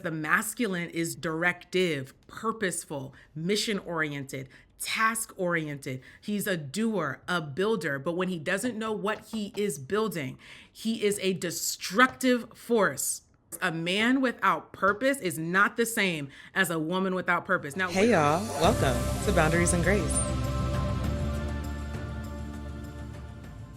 The masculine is directive, purposeful, mission-oriented, task-oriented. He's a doer, a builder, but when he doesn't know what he is building, he is a destructive force. A man without purpose is not the same as a woman without purpose. Now, Hey y'all, welcome to Boundaries and Grace.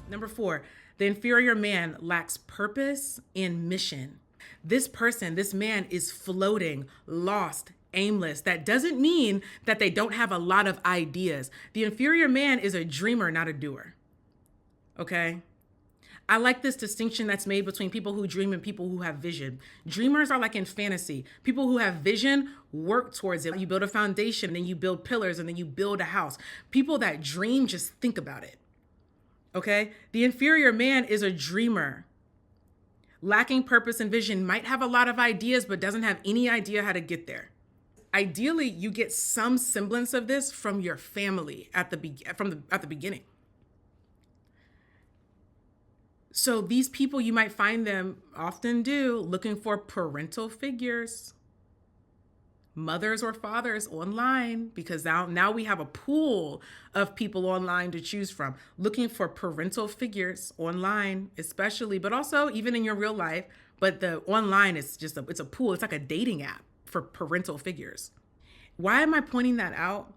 Number 4, the inferior man lacks purpose and mission. This person, this man is floating, lost, aimless. That doesn't mean that they don't have a lot of ideas. The inferior man is a dreamer, not a doer. Okay? I like this distinction that's made between people who dream and people who have vision. Dreamers are like in fantasy. People who have vision work towards it. You build a foundation, and then you build pillars, and then you build a house. People that dream just think about it. Okay? The inferior man is a dreamer. Lacking purpose and vision, might have a lot of ideas, but doesn't have any idea how to get there. Ideally, you get some semblance of this from your family at the beginning. So these people, you might find them often looking for parental figures, mothers or fathers online, because now we have a pool of people online to choose from, looking for parental figures online, especially, but also even in your real life. But the online is just it's a pool. It's like a dating app for parental figures. Why am I pointing that out?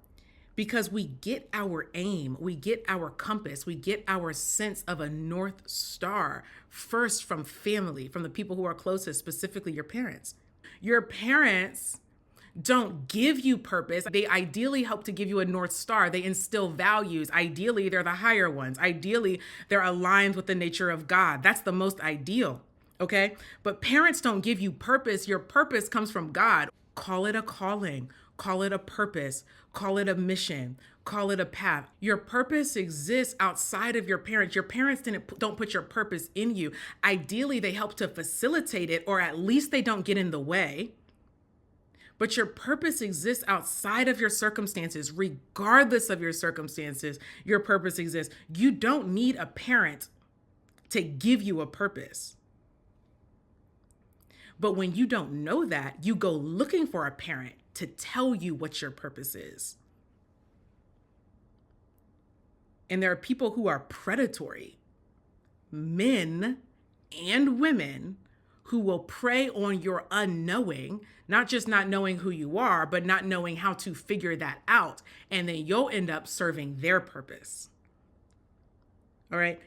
Because we get our aim, we get our compass, we get our sense of a North Star first from family, from the people who are closest, specifically your parents. Your parents don't give you purpose. They ideally help to give you a North Star. They instill values. Ideally, they're the higher ones. Ideally, they're aligned with the nature of God. That's the most ideal, okay? But parents don't give you purpose. Your purpose comes from God. Call it a calling. Call it a purpose. Call it a mission. Call it a path. Your purpose exists outside of your parents. Your parents don't put your purpose in you. Ideally, they help to facilitate it, or at least they don't get in the way. But your purpose exists outside of your circumstances. Regardless of your circumstances, your purpose exists. You don't need a parent to give you a purpose. But when you don't know that, you go looking for a parent to tell you what your purpose is. And there are people who are predatory, men and women, who will prey on your unknowing, not just not knowing who you are, but not knowing how to figure that out. And then you'll end up serving their purpose. All right.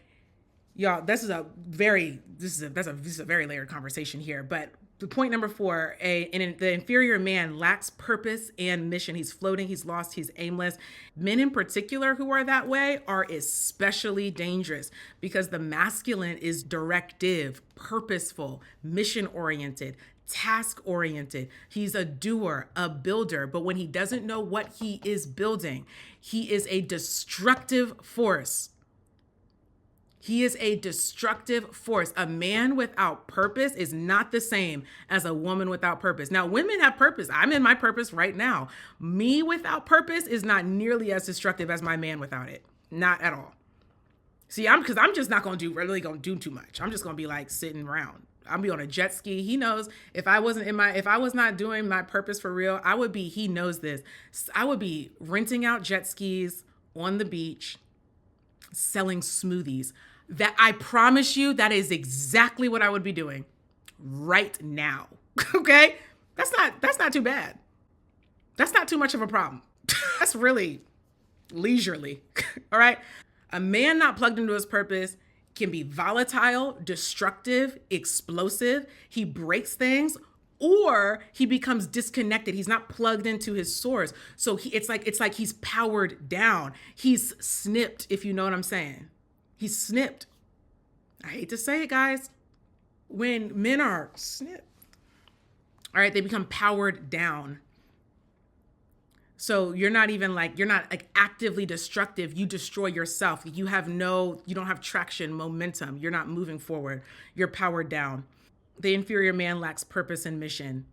Y'all, that's a very layered conversation here. But the point number 4, the inferior man lacks purpose and mission. He's floating, he's lost, he's aimless. Men in particular who are that way are especially dangerous, because the masculine is directive, purposeful, mission-oriented, task-oriented. He's a doer, a builder, but when he doesn't know what he is building, he is a destructive force. He is a destructive force. A man without purpose is not the same as a woman without purpose. Now, women have purpose. I'm in my purpose right now. Me without purpose is not nearly as destructive as my man without it. Not at all. See, because I'm just not going to do too much. I'm just going to be like sitting around. I'll be on a jet ski. He knows if I was not doing my purpose for real, he knows this. I would be renting out jet skis on the beach, selling smoothies. That I promise you, that is exactly what I would be doing right now. Okay? That's not too bad. That's not too much of a problem. That's really leisurely. All right? A man not plugged into his purpose can be volatile, destructive, explosive. He breaks things, or he becomes disconnected. He's not plugged into his source. So it's like he's powered down. He's snipped, if you know what I'm saying. He's snipped. I hate to say it, guys. When men are snipped, all right, they become powered down. So you're not actively destructive. You destroy yourself. You don't have traction, momentum. You're not moving forward. You're powered down. The inferior man lacks purpose and mission.